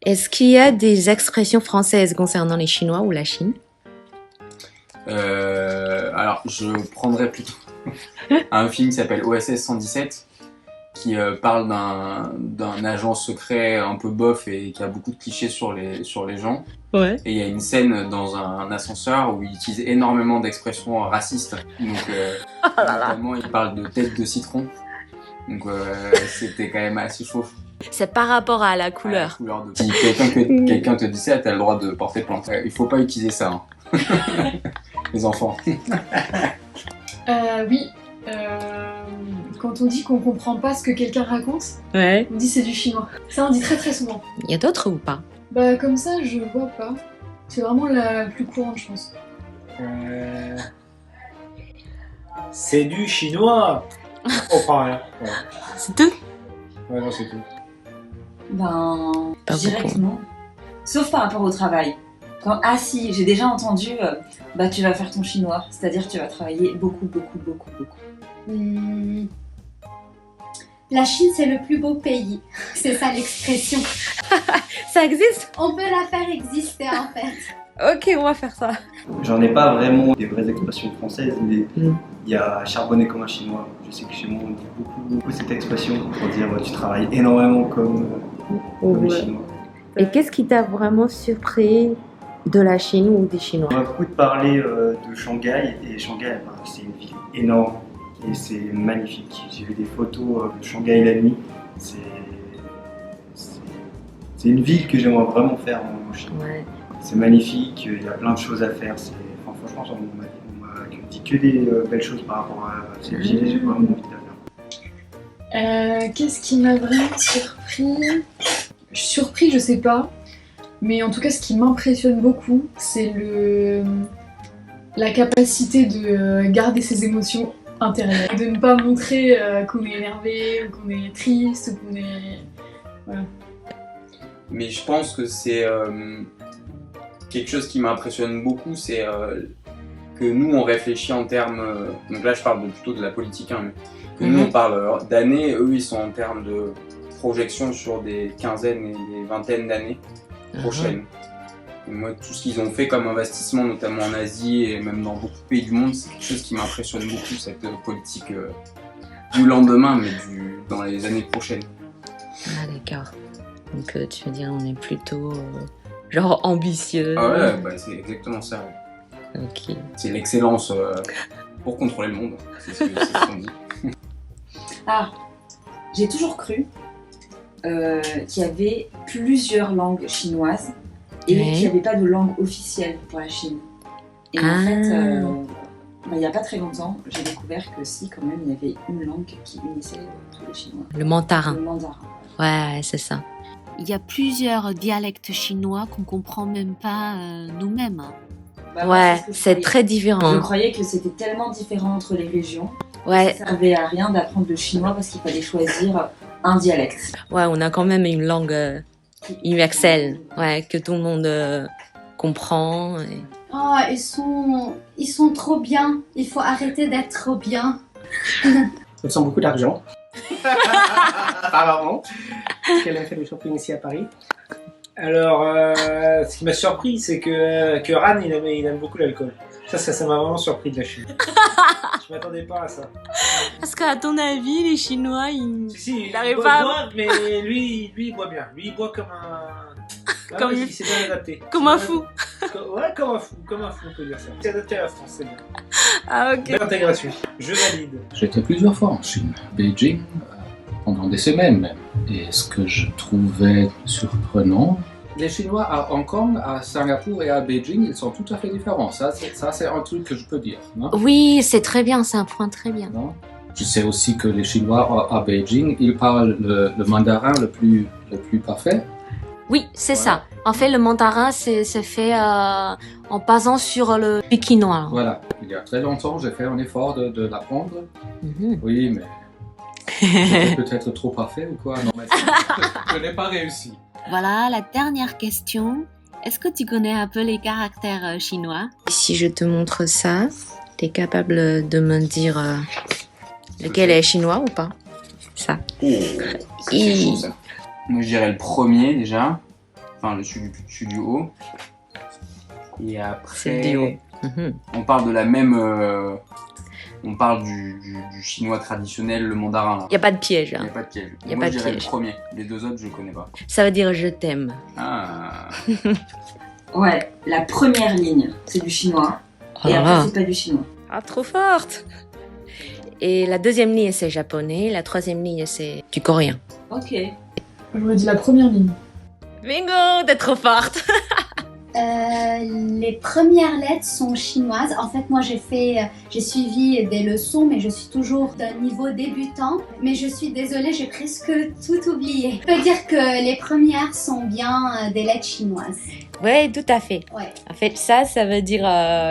Est-ce qu'il y a des expressions françaises concernant les Chinois ou la Chine? Alors, je prendrais plutôt un film qui s'appelle OSS 117, qui parle d'un agent secret un peu bof et qui a beaucoup de clichés sur les gens. Ouais. Et il y a une scène dans un ascenseur où il utilise énormément d'expressions racistes. Donc, notamment, il parle de tête de citron. Donc, c'était quand même assez chaud. C'est par rapport à la couleur. Si quelqu'un te dit ça, t'as le droit de porter plainte. Il faut pas utiliser ça, hein. Les enfants. Oui. Quand on dit qu'on comprend pas ce que quelqu'un raconte, Ouais. on dit c'est du chinois. Ça on dit très très souvent. Il y a d'autres ou pas? Bah comme ça je vois pas. C'est vraiment la plus courante je pense. C'est du chinois. On comprend rien. Ouais. C'est tout? Ouais, non, c'est tout. Ben, Pas je dirais beaucoup. que non. Sauf par rapport au travail. Ah si, j'ai déjà entendu, bah tu vas faire ton chinois. C'est-à-dire tu vas travailler beaucoup. La Chine, c'est le plus beau pays. C'est ça l'expression. Ça existe? On peut la faire exister en fait. Ok, on va faire ça. J'en ai pas vraiment des vraies expressions françaises, mais il y a charbonner comme un chinois. Je sais que chez moi on dit beaucoup cette expression pour dire tu travailles énormément comme les Chinois. Et qu'est-ce qui t'a vraiment surpris de la Chine ou des Chinois? On a beaucoup parlé de Shanghai, et Shanghai c'est une ville énorme et c'est magnifique. J'ai vu des photos de Shanghai la nuit. C'est une ville que j'aimerais vraiment faire en Chine. Ouais. C'est magnifique, il y a plein de choses à faire. Franchement, on m'a dit que des belles choses par rapport à cette ville et j'ai vraiment envie de la faire. Qu'est-ce qui m'a vraiment surpris? Surpris, je sais pas. Mais en tout cas, ce qui m'impressionne beaucoup, c'est la capacité de garder ses émotions intérieures. De ne pas montrer qu'on est énervé, ou qu'on est triste, ou qu'on est... Voilà. Mais je pense que c'est quelque chose qui m'impressionne beaucoup, c'est que nous on réfléchit en termes, donc là je parle plutôt de la politique, hein, mais que nous on parle d'années, eux ils sont en termes de projection sur des quinzaines et des vingtaines d'années prochaines. Et moi tout ce qu'ils ont fait comme investissement, notamment en Asie et même dans beaucoup de pays du monde, c'est quelque chose qui m'impressionne beaucoup, cette politique du lendemain, mais dans les années prochaines. Ah d'accord. Donc tu veux dire on est plutôt genre ambitieux. Ah ouais, bah, c'est exactement ça. Ouais. Ok. C'est l'excellence pour contrôler le monde, c'est ce qu'on dit. Ah, j'ai toujours cru qu'il y avait plusieurs langues chinoises et qu'il n'y avait pas de langue officielle pour la Chine. Et en fait, il n'y a pas très longtemps, j'ai découvert que si, quand même, il y avait une langue qui unissait tous les Chinois. Le mandarin. Le mandarin. Ouais, c'est ça. Il y a plusieurs dialectes chinois qu'on comprend même pas nous-mêmes. Bah, ouais, c'est très différent. Je croyais que c'était tellement différent entre les régions. Ouais. Ça servait à rien d'apprendre le chinois parce qu'il fallait choisir un dialecte. Ouais, on a quand même une langue universelle, ouais, que tout le monde comprend. Et... Oh, ils sont trop bien. Il faut arrêter d'être trop bien. Ils ont beaucoup d'argent. Apparemment. Parce qu'elle a fait du shopping ici à Paris. Alors, ce qui m'a surpris, c'est que Ran, il aime beaucoup l'alcool. Ça m'a vraiment surpris de la Chine. Je m'attendais pas à ça. Parce qu'à ton avis, les Chinois, ils n'arrivent pas à boire, mais lui, il boit bien. Lui, il boit comme un... Comme il s'est bien adapté. Comme un fou. Ouais, comme un fou, on peut dire ça. Il s'est adapté à la France, c'est bien. Ah ok. Belle intégration, je valide. J'étais plusieurs fois en Chine, Beijing, pendant des semaines même. Et ce que je trouvais surprenant, les Chinois à Hong Kong, à Singapour et à Beijing, ils sont tout à fait différents. Ça c'est un truc que je peux dire. Non? Oui, c'est très bien, c'est un point très bien. Non? Je sais aussi que les Chinois à Beijing, ils parlent le mandarin le plus parfait. Oui, c'est ça. En fait, le mandarin, c'est fait en basant sur le pékinois. Voilà. Il y a très longtemps, j'ai fait un effort de l'apprendre. Oui, mais c'était peut-être trop parfait ou quoi? Non, mais je n'ai pas réussi. Voilà, la dernière question. Est-ce que tu connais un peu les caractères chinois? Si je te montre ça, tu es capable de me dire lequel est chinois ou pas? Ça. Oh, ça c'est chaud ça. Moi je dirais le premier déjà. Enfin, celui du haut. Et après, C'est du haut. On parle de la même. On parle du chinois traditionnel, le mandarin. Il n'y a pas de piège. Il Hein. n'y a pas de piège. Y a Moi pas je de dirais piège. le premier. Les deux autres, je connais pas. Ça veut dire je t'aime. Ah. Ouais, la première ligne, c'est du chinois. Oh Et là après, là. c'est pas du chinois. Ah, trop forte. Et la deuxième ligne, c'est japonais. La troisième ligne, c'est du coréen. Ok. J'aurais dit la première ligne. Bingo, t'es trop forte. Les premières lettres sont chinoises. En fait, moi, j'ai suivi des leçons, mais je suis toujours d'un niveau débutant. Mais je suis désolée, j'ai presque tout oublié. Je peux dire que les premières sont bien des lettres chinoises. Ouais, tout à fait. Ouais. En fait, ça veut dire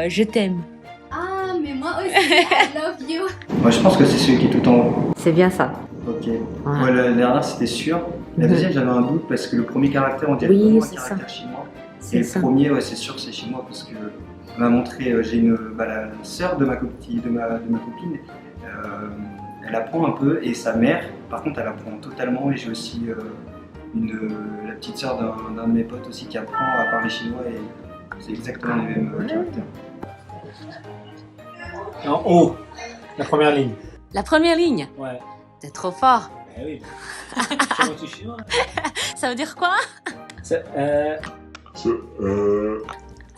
je t'aime. Ah, mais moi aussi, I love you. Moi, je pense que c'est celui qui est tout en haut. C'est bien ça. Ok. Voilà. Ouais, la dernière, c'était sûr. La deuxième, j'avais un doute parce que le premier caractère, on dirait Oui, vraiment un c'est ça. caractère chinois. C'est Et ça. le premier, ouais, c'est sûr, c'est chinois parce que on m'a montré, j'ai la sœur de ma copine, elle apprend un peu et sa mère, par contre, elle apprend totalement. Et j'ai aussi la petite sœur d'un de mes potes aussi qui apprend à parler chinois et c'est exactement les mêmes caractères. En haut, la première ligne. La première ligne. Ouais. T'es trop fort. Eh oui. C'est moi, tu chinois. Ça veut dire quoi?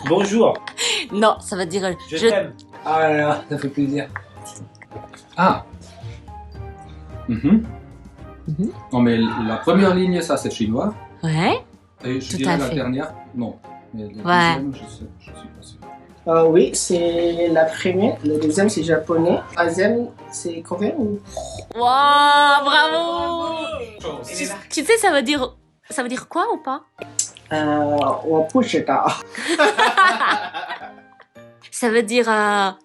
Bonjour, Non, ça veut dire je t'aime. Ah là là, ça fait plaisir. Ah. Non, mais la première ligne, ça c'est chinois. Ouais. Et je Tout dirais à la fait. dernière, non. Mais la Ouais. deuxième, je suis pas sûr. Oui, c'est la première. Le deuxième, c'est japonais. Le troisième, c'est coréen ou... Waouh, bravo. Tu sais, ça veut dire quoi ou pas? Wapushita. Ça veut dire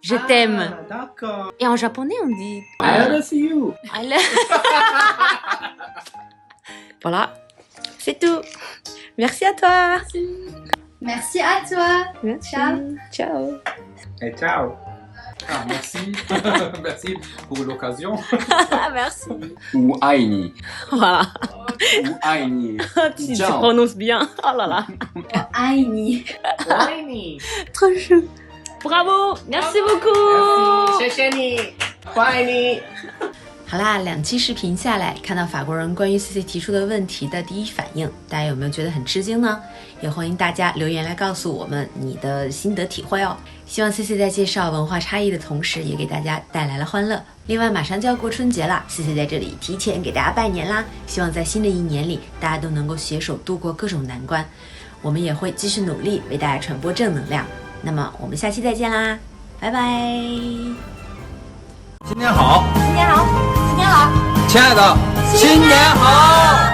je t'aime. Ah, d'accord. Et en japonais, on dit I love you. I love. Voilà, c'est tout. Merci à toi. Merci à toi. Merci. Ciao. Ciao. Et ciao. Ah, merci. Merci pour l'occasion. Merci. Ou Aini. Voilà. Ou Aini. Tu Ciao. prononces bien. Oh là là. Aini. Aini. Trop chou. Bravo. Merci beaucoup. 谢谢你，欢迎你。好啦，2期视频下来，看到法国人关于 CC 提出的问题的第一反应，大家有没有觉得很吃惊呢？也欢迎大家留言来告诉我们你的心得体会哦。希望 CC 在介绍文化差异的同时，也给大家带来了欢乐。另外，马上就要过春节啦，CC 在这里提前给大家拜年啦！希望在新的一年里，大家都能够携手度过各种难关。我们也会继续努力，为大家传播正能量。那么，我们下期再见啦，拜拜！新年好，新年好，新年好。亲爱的，新年好。